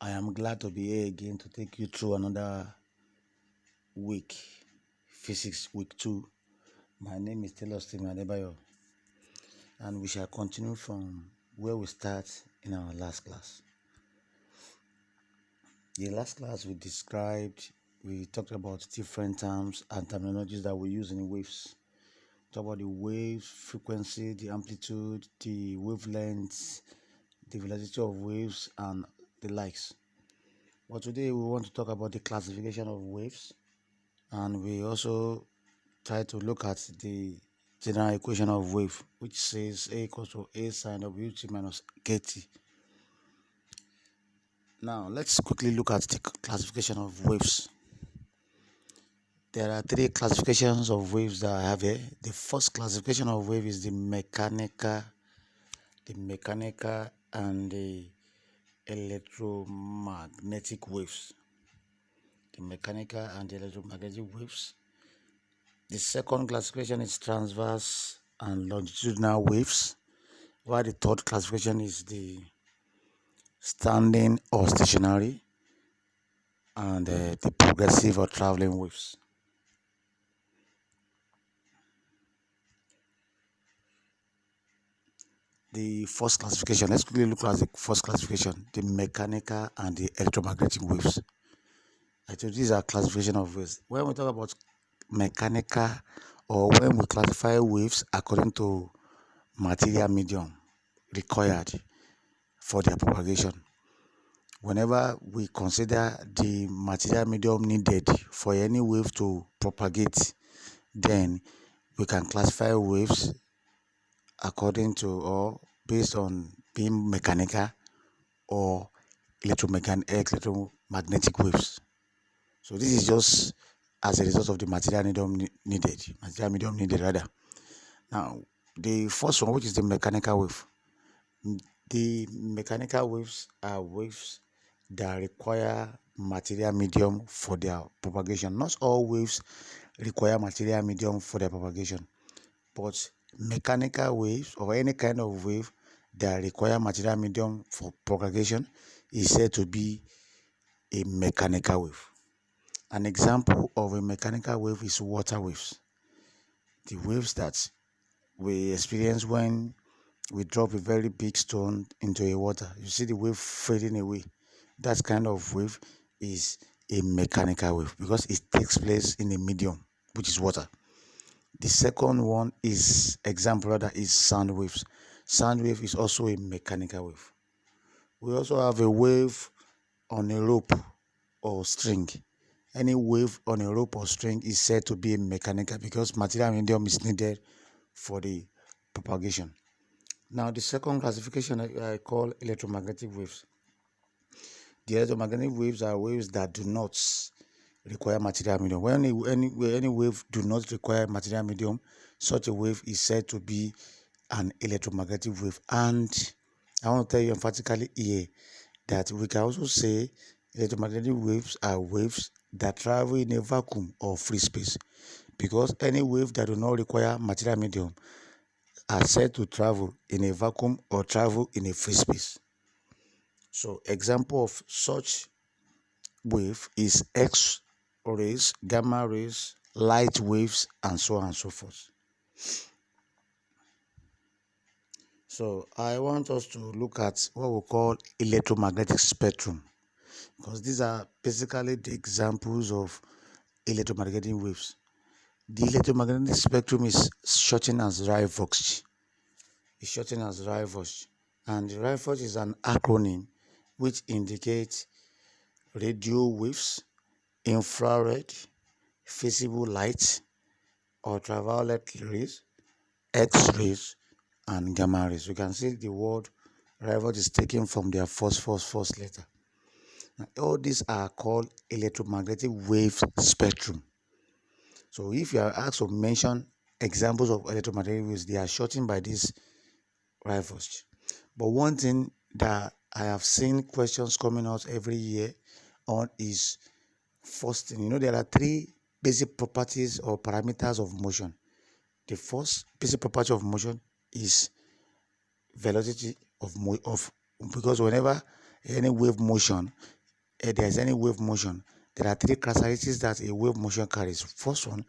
I am glad to be here again to take you through another week, Physics Week 2. My name is S.Adebayo, and we shall continue from where we start in our last class. In the last class, we talked about different terms and terminologies that we use in waves. We talked about the wave frequency, the amplitude, the wavelengths, the velocity of waves, and the likes. But today we want to talk about the classification of waves, and we also try to look at the general equation of wave, which says A equals to A sine of ut minus kt. Now let's quickly look at the classification of waves. There are three classifications of waves that I have here. The first classification of wave is the mechanical, and the electromagnetic waves. The mechanical and the electromagnetic waves. The second classification is transverse and longitudinal waves, while the third classification is the standing or stationary and the progressive or traveling waves. The first classification, let's quickly look at the first classification, the mechanical and the electromagnetic waves. I told you these are classification of waves. When we talk about mechanical, or when we classify waves according to material medium required for their propagation, whenever we consider the material medium needed for any wave to propagate, then we can classify waves according to or based on being mechanical or electromagnetic waves. So this is just as a result of the material medium needed rather. Now the first one, which is the mechanical wave. The mechanical waves are waves that require material medium for their propagation. Not all waves require material medium for their propagation, but mechanical waves or any kind of wave that require material medium for propagation is said to be a mechanical wave. An example of a mechanical wave is water waves. The waves that we experience when we drop a very big stone into a water. You see the wave fading away. That kind of wave is a mechanical wave because it takes place in a medium, which is water. The second one is sound waves. Sound wave is also a mechanical wave. We also have a wave on a rope or string. Any wave on a rope or string is said to be a mechanical because material medium is needed for the propagation. Now, the second classification I call electromagnetic waves. The electromagnetic waves are waves that do not require material medium. When any wave do not require material medium, such a wave is said to be an electromagnetic wave. And I want to tell you emphatically here that we can also say electromagnetic waves are waves that travel in a vacuum or free space, because any wave that do not require material medium are said to travel in a vacuum or travel in a free space. So example of such wave is X-rays, gamma rays, light waves, and so on and so forth. So I want us to look at what we call electromagnetic spectrum, because these are basically the examples of electromagnetic waves. The electromagnetic spectrum is shortened as RIVOX. It's shortened as RIVOX, and RIVOX is an acronym which indicates radio waves, infrared, visible light, ultraviolet rays, X-rays, and gamma rays. You can see the word RIVOX is taken from their first letter. Now, all these are called electromagnetic wave spectrum. So if you are asked to mention examples of electromagnetic waves, they are shortened by this RIVOX. But one thing that I have seen questions coming out every year on is, first thing, there are three basic properties or parameters of motion. The first basic property of motion is velocity of because whenever any wave motion there's any wave motion, there are three characteristics that a wave motion carries. First one,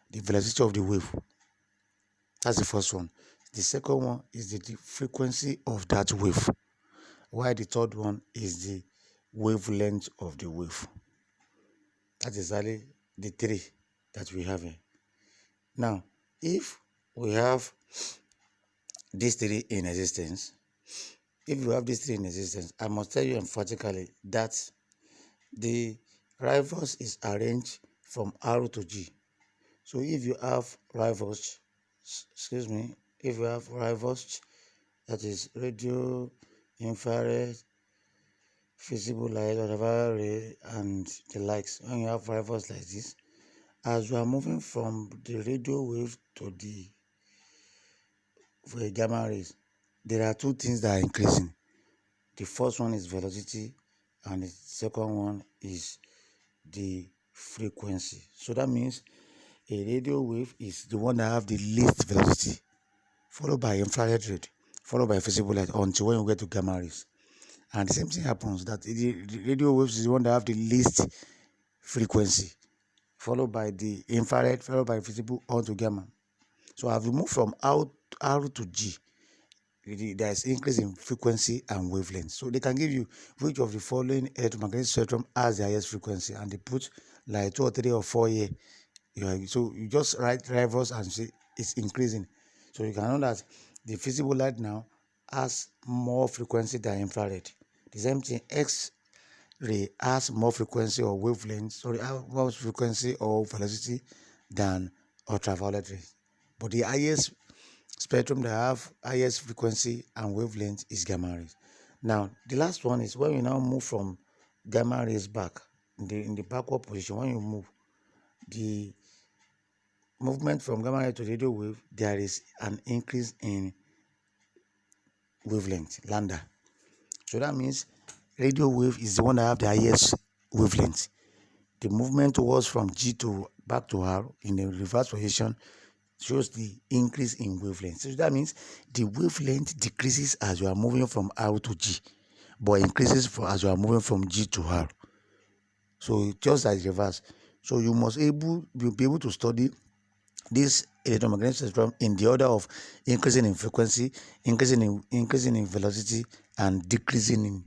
the velocity of the wave. That's the first one. The second one is the frequency of that wave. While the third one is the wavelength of the wave. That's exactly the three that we have here. Now, if we have these three in existence, I must tell you emphatically that the rivals is arranged from R to G. So if you have rivals, that is radio, infrared, visible light, whatever ray, and the likes, when you have rivals like this, as you are moving from the radio wave to the gamma rays, there are two things that are increasing. The first one is velocity, and the second one is the frequency. So that means a radio wave is the one that have the least velocity, followed by infrared ray, followed by visible light, until when you get to gamma rays. And the same thing happens, that the radio waves is the one that have the least frequency, followed by the infrared, followed by visible, on to gamma. So as we move from R to G, there is increase in frequency and wavelength. So they can give you which of the following electromagnetic spectrum has the highest frequency, and they put like 2 or 3 or 4 here. So you just write drivers and see it's increasing. So you can know that the visible light now has more frequency than infrared. The same thing, X-ray has more frequency or wavelength, more frequency or velocity than ultraviolet rays. But the highest spectrum that have highest frequency and wavelength is gamma rays. Now, the last one is when you now move from gamma rays back in the backward position. When you move the movement from gamma ray to radio wave, there is an increase in wavelength, lambda. So that means radio wave is the one that have the highest wavelength. The movement towards from G to back to R in the reverse position shows the increase in wavelength. So that means the wavelength decreases as you are moving from R to G, but increases as you are moving from G to R. So just as reverse. So you must be able to study this electromagnetic spectrum in the order of increasing in frequency, increasing in velocity, and decreasing in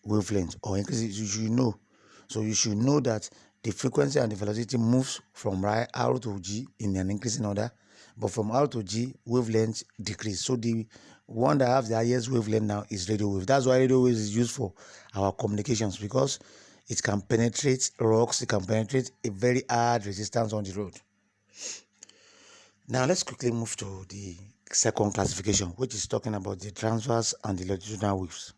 wavelength, or increasing. You should know. So you should know that the frequency and the velocity moves from R to G in an increasing order, but from R to G, wavelength decrease. So the one that has the highest wavelength now is radio wave. That's why radio wave is used for our communications, because it can penetrate rocks, it can penetrate a very hard resistance on the road. Now let's quickly move to the second classification, which is talking about the transverse and the longitudinal waves.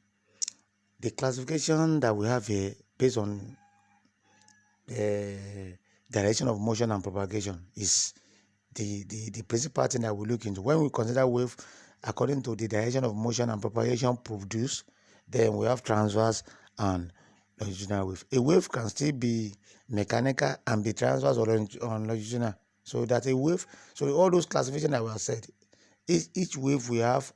The classification that we have here, based on direction of motion and propagation, is the principal thing that we look into. When we consider wave according to the direction of motion and propagation produced, then we have transverse and longitudinal wave. A wave can still be mechanical and be transverse or longitudinal. So that a wave, so all those classifications that we have said, each wave we have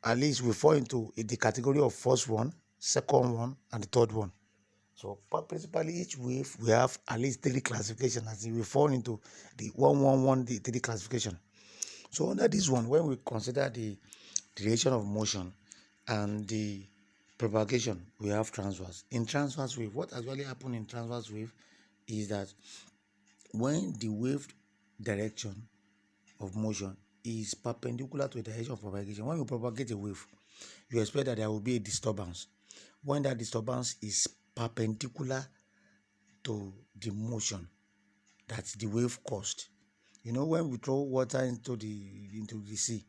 at least we fall into the category of first one, second one, and the third one. So principally each wave we have at least 3 classifications, as we fall into the 111, the 3 classification. So under this one, when we consider the direction of motion and the propagation, we have transverse. In transverse wave, what actually happens in transverse wave is that when the wave direction of motion is perpendicular to the direction of propagation, when you propagate a wave, you expect that there will be a disturbance. When that disturbance is perpendicular to the motion that the wave caused. When we throw water into the sea,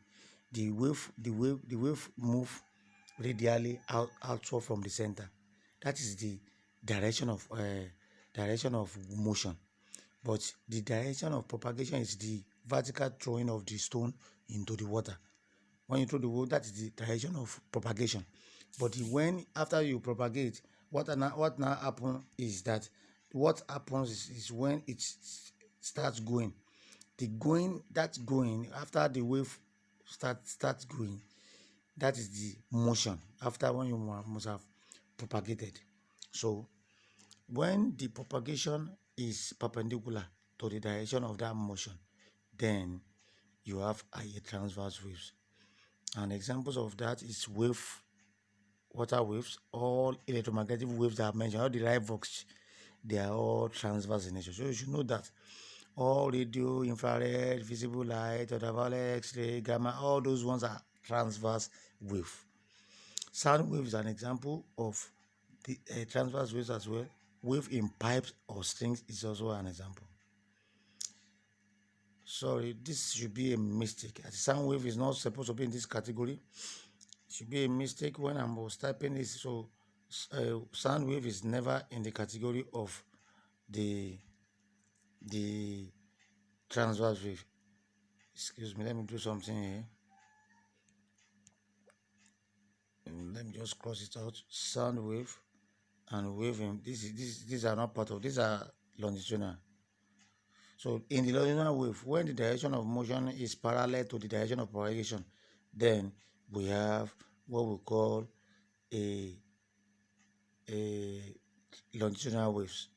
the wave move radially outward from the center. That is the direction of motion. But the direction of propagation is the vertical throwing of the stone into the water. When you throw the water, that is the direction of propagation. But when after you propagate, what now happens is that what happens is when it starts going, after the wave starts going, that is the motion. After when you must have propagated. So when the propagation is perpendicular to the direction of that motion, then you have higher transverse waves. And examples of that is water waves, all electromagnetic waves that I mentioned, all the light vox, they are all transverse in nature. So you should know that all radio, infrared, visible light, ultraviolet, X-ray, gamma, all those ones are transverse wave. Sound wave is an example of the transverse waves as well. Wave in pipes or strings is also an example. Sorry, this should be a mistake. Sound wave is not supposed to be in this category. It should be a mistake when I was typing this. So sound wave is never in the category of the transverse wave. Excuse me, let me do something here. And let me just cross it out. Sound wave and waving. These are not part of. These are longitudinal. So in the longitudinal wave, when the direction of motion is parallel to the direction of propagation, then we have what we call a longitudinal waves.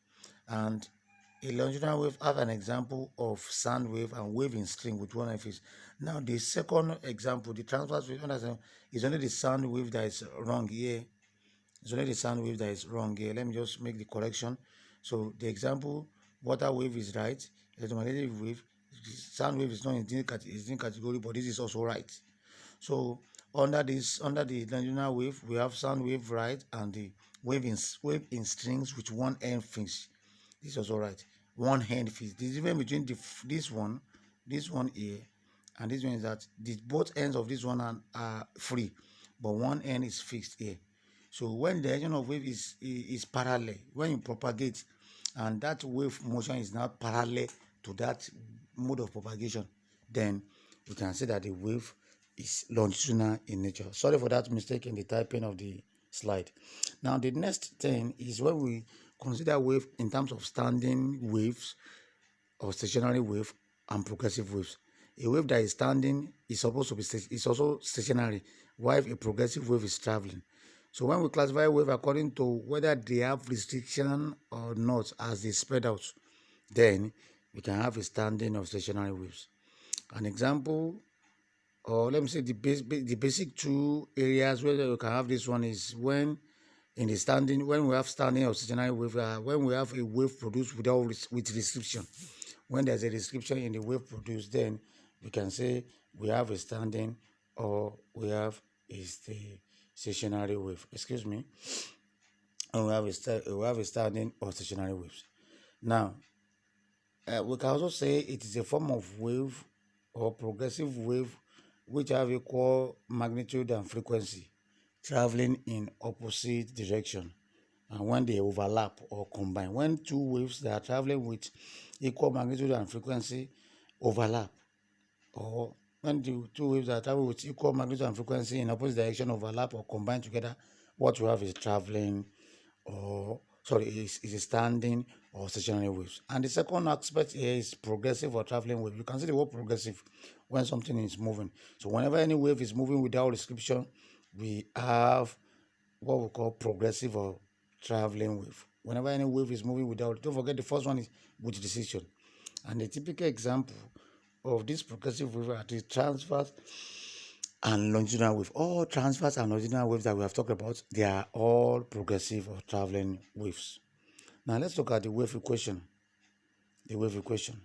And a longitudinal wave have an example of sound wave and wave in string with one phase. Now the second example, the transverse wave, is only the sound wave that is wrong here. It's only the sound wave that is wrong here. Let me just make the correction. So the example, water wave is right. Electromagnetic wave, sound wave is not in the category, but this is also right. So under the longitudinal wave, we have sound wave right and the wave in strings with one end fixed. This is also right. One hand fixed. The difference between this one here, and this one is that both ends of this one are free, but one end is fixed here. So when the direction of wave is parallel, when you propagate, and that wave motion is now parallel to that mode of propagation, then you can say that the wave is longitudinal in nature. Sorry for that mistake in the typing of the slide. Now the next thing is when we consider wave in terms of standing waves or stationary wave and progressive waves. A wave that is standing is supposed to be is also stationary, while a progressive wave is traveling. So when we classify wave according to whether they have restriction or not as they spread out, then we can have a standing or stationary waves. An example, or let me say the basic two areas where you can have this one is when in the standing, when we have standing or stationary wave, when we have a wave produced with restriction. When there's a restriction in the wave produced, then we can say we have a standing or we have a stationary wave. Excuse me. And we have a standing or stationary waves. Now, we can also say it is a form of wave or progressive wave which have equal magnitude and frequency, traveling in opposite direction. And when they overlap or combine, when two waves that are traveling with equal magnitude and frequency overlap, or when the two waves that are traveling with equal magnitude and frequency in opposite direction overlap or combine together, what you have is traveling is a standing or stationary waves. And the second aspect here is progressive or traveling wave. You can see the word progressive when something is moving. So whenever any wave is moving without restriction, we have what we call progressive or traveling wave. Whenever any wave is moving without, don't forget the first one is with restriction. And the typical example of this progressive wave are the transverse and longitudinal wave. All transverse and longitudinal waves that we have talked about, they are all progressive or traveling waves. Now let's look at the wave equation. The wave equation.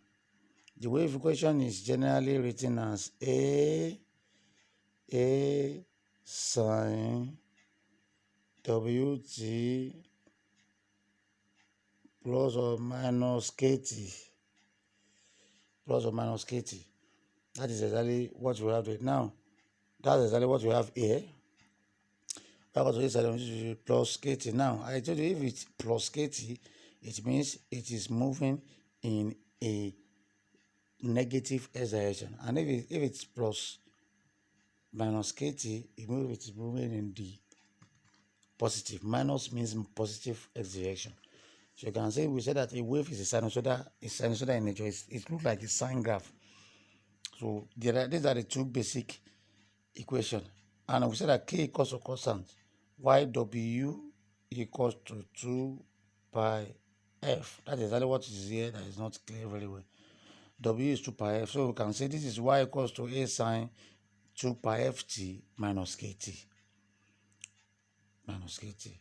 The wave equation is generally written as A sine WT plus or minus KT. Plus or minus KT. That is exactly what we have there. Now, that's exactly what we have here. Plus KT. Now, I told you if it's plus KT, it means it is moving in a negative x direction. And if it's plus minus KT, it means it is moving in the positive. Minus means positive x direction. So you can say we said that a wave is a sinusoidal in nature. It looks like a sine graph. So these are the two basic equations. And we said that K equals to constant. YW equals to 2 pi f. That is exactly what is here that is not clear very well. W is 2 pi f. So we can say this is y equals to a sine 2 pi ft minus kt. Minus kt.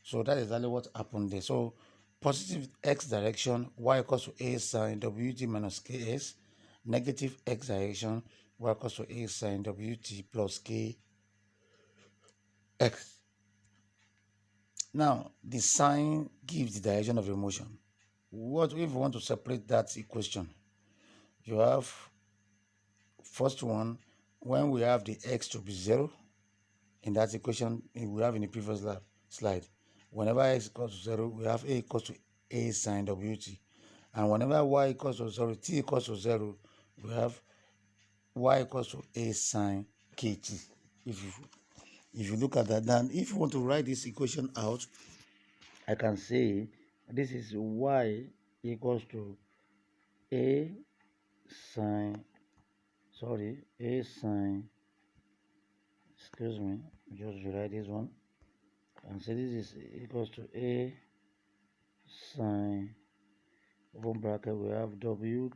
So that is exactly what happened there. So positive x direction, y equals to a sine wt minus ks. Negative x direction, y equals to a sine wt plus kx. Now, the sign gives the direction of the motion. What if you want to separate that equation? You have first one, when we have the x to be 0 in that equation we have in the previous slide. Whenever x equals to 0, we have a equals to a sine wt. And whenever y equals to 0, t equals to 0, we have y equals to a sine kt. If you look at that, then if you want to write this equation out, I can say this is y equals to a sine, a sine, excuse me, just rewrite this one, and say this is equals to a sine, open bracket, we have wt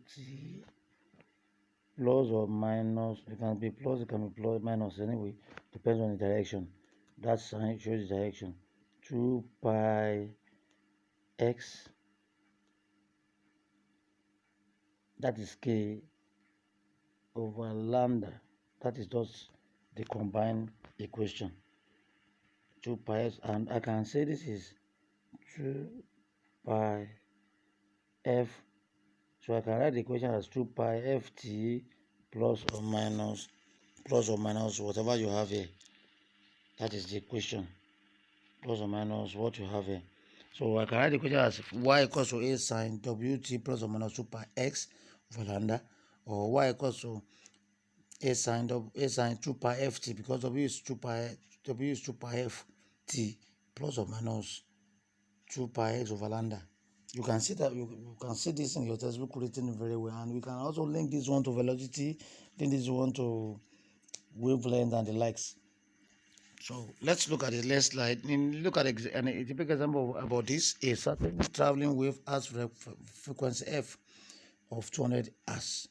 plus or minus, it can be plus, it can be plus, minus, anyway, depends on the direction. That sign shows the direction. 2 pi x, that is k, over lambda. That is just the combined equation. 2 pi x, and I can say this is 2 pi f. So I can write the equation as 2 pi ft plus or minus whatever you have here. That is the equation, plus or minus what you have here. So I can write the equation as y equals to a sine wt plus or minus 2 pi x over lambda, or y equals to a sine 2 pi ft, because w is 2 pi ft plus or minus 2 pi x over lambda. You can see that you can see this in your textbook written very well, and we can also link this one to velocity, link this one to wavelength and the likes. So let's look at the next slide. Look at a typical example about this. A certain traveling wave has frequency f of 200 Hz.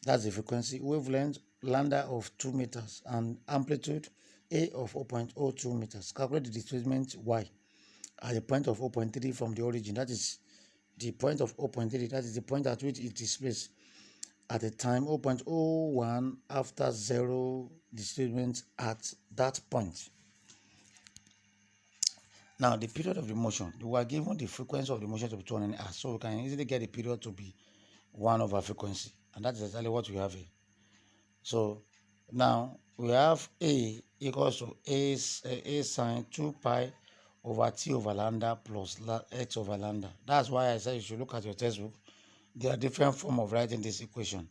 That's the frequency. Wavelength lambda of 2 meters and amplitude a of 0.02 meters. Calculate the displacement y at the point of 0.3 from the origin. That is the point of 0.3. That is the point at which it displays. At the time 0.01 after 0 displacement at that point. Now the period of the motion, we are given the frequency of the motion to be 200 Hz, so we can easily get the period to be 1 over frequency, and that is exactly what we have here. So now we have a equals to a sine 2 pi over t over lambda plus x over lambda. That's why I said you should look at your textbook. There are different forms of writing this equation.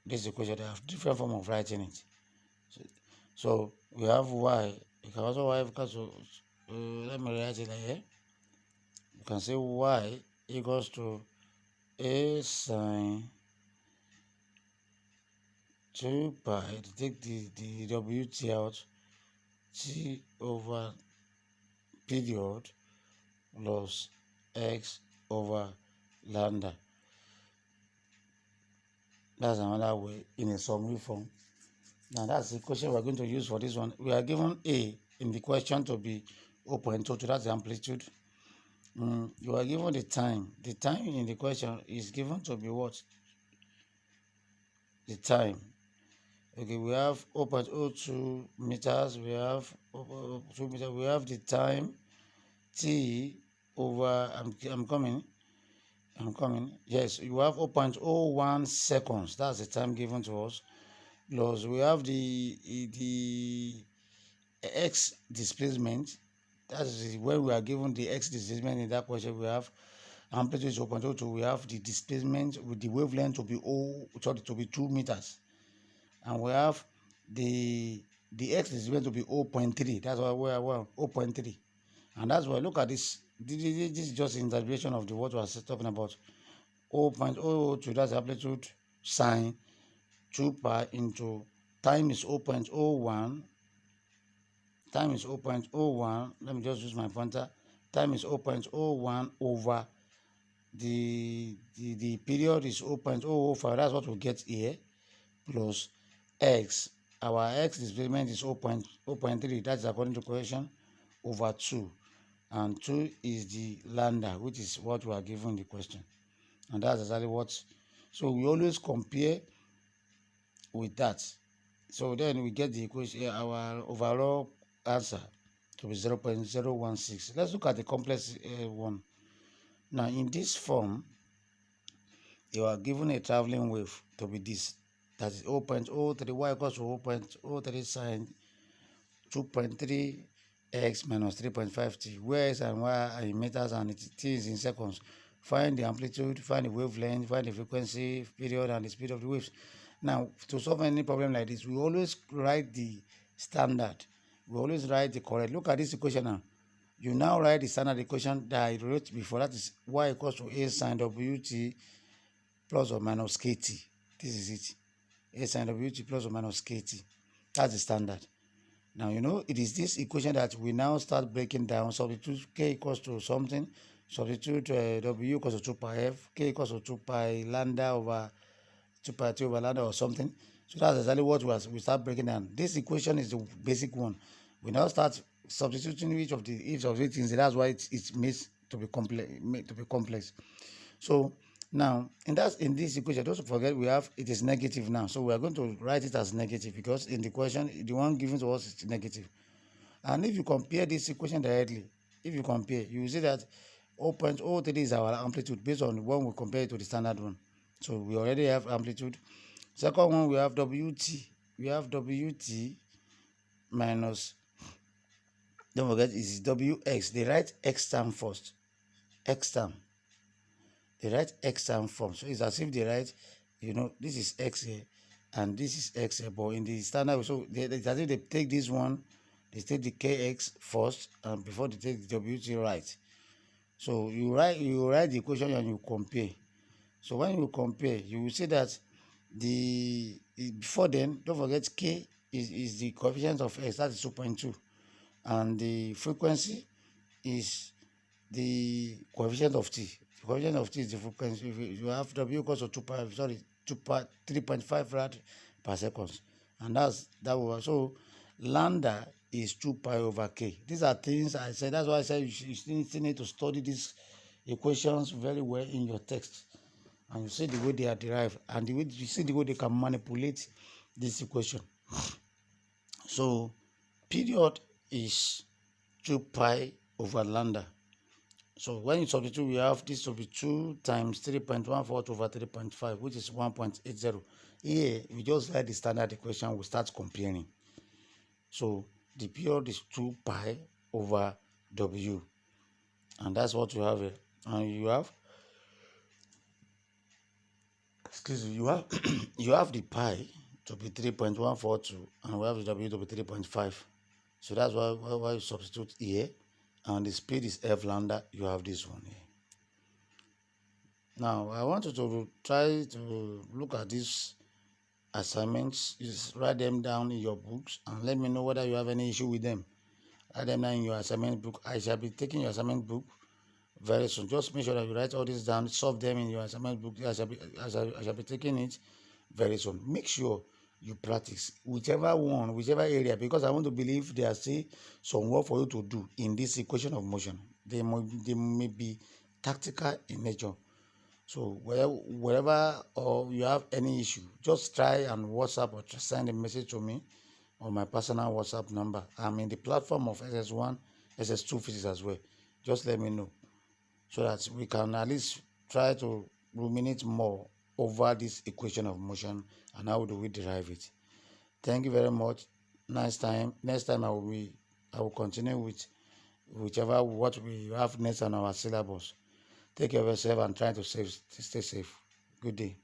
They have different form of writing it. So we have y. You can also y equals to let me write it like here. You can say y equals to a sine 2 pi, take the wt out, t over period plus x over lambda. That's another way in a summary form. Now that's the equation we're going to use for this one. We are given a in the question to be 0.22, that's the amplitude. You are given the time. The time in the question is given to be what? The time. Okay, we have 0.02 meters, we have 0.02 meters, we have the time t over, I'm coming. Yes, you have 0.01 seconds. That's the time given to us. Plus, we have the x displacement. That is when we are given the x displacement in that question. We have amplitude is 0.02. We have the displacement with the wavelength to be 2 meters, and we have the x displacement to be 0.3. That's why we are 0.3, and that's why look at this. This is just interpretation of the what we are talking about. 0.002, that's amplitude sine 2 pi into time is 0.01 time is 0.01. Let me just use my pointer. Time is 0.01 over the period is 0.005. That's what we get here, plus x. Our x displacement is 0.3. That's according to question, over 2. And 2 is the lambda, which is what we are given in the question. And that's exactly what. So we always compare with that. So then we get the equation, our overall answer to be 0.016. Let's look at the complex one. Now, in this form, you are given a traveling wave to be this. That is 0.03, y equals to 0.03 sine 2.3 x minus 3.5 t, where x and y are in meters and t is in seconds. Find the amplitude, find the wavelength, find the frequency, period, and the speed of the waves. Now, to solve any problem like this, we always write the standard. We always write the correct. Look at this equation now. You now write the standard equation that I wrote before. That is y equals to a sine wt plus or minus kt. This is it. A sine wt plus or minus kt. That's the standard. Now, it is this equation that we now start breaking down. Substitute k equals to something. Substitute w equals to 2 pi f. K equals to 2 pi lambda over 2 pi t over lambda or something. So that's exactly what we start breaking down. This equation is the basic one. We now start substituting each of the things. That's why it's made to be complex. So now in this equation, don't forget it is negative now. So we are going to write it as negative because in the question, the one given to us is negative. And if you compare this equation directly, you will see that 0.03 is our amplitude based on when we compare it to the standard one. So we already have amplitude. Second one, we have WT. We have WT minus, don't forget, is WX. They write X term first. X term. They write X term form. So it's as if they write, this is X here and this is X here. But in the standard, so it's as if they take this one, they take the KX first and before they take the WT right. So you write the equation and you compare. So when you compare, you will see that before then, don't forget K is the coefficient of X, that is 2.2. And the frequency is the coefficient of T. The coefficient of T is the frequency. You have W equals to 3.5 rad per second. And that was, so lambda is 2 pi over K. These are things I said. That's why I said you still need to study these equations very well in your text. And you see the way they are derived and you see the way they can manipulate this equation. So period is 2 pi over lambda. So when you substitute, we have this to be 2 times 3.14 over 3.5, which is 1.80. Here, we just write the standard equation, we start comparing. So the period is 2 pi over W. And that's what you have here. And you have, you have the pi to be 3.142 and we have the W to be 3.5. So that's why you substitute here. And the speed is F lambda. You have this one here. Now, I want you to try to look at these assignments. Just write them down in your books and let me know whether you have any issue with them. Write them down in your assignment book. I shall be taking your assignment book very soon. Just make sure that you write all this down, solve them in your assignment book. I shall be taking it very soon. Make sure you practice whichever area, because I want to believe there are still some work for you to do in this equation of motion. They may be tactical in nature. So wherever or you have any issue, just try and WhatsApp or send a message to me on my personal WhatsApp number. I'm in the platform of SS1, SS2 physics as well. Just let me know so that we can at least try to ruminate more over this equation of motion and how do we derive it. Thank you very much. Next time I will continue with whichever what we have next on our syllabus. Take care of yourself and try to stay safe. Good day.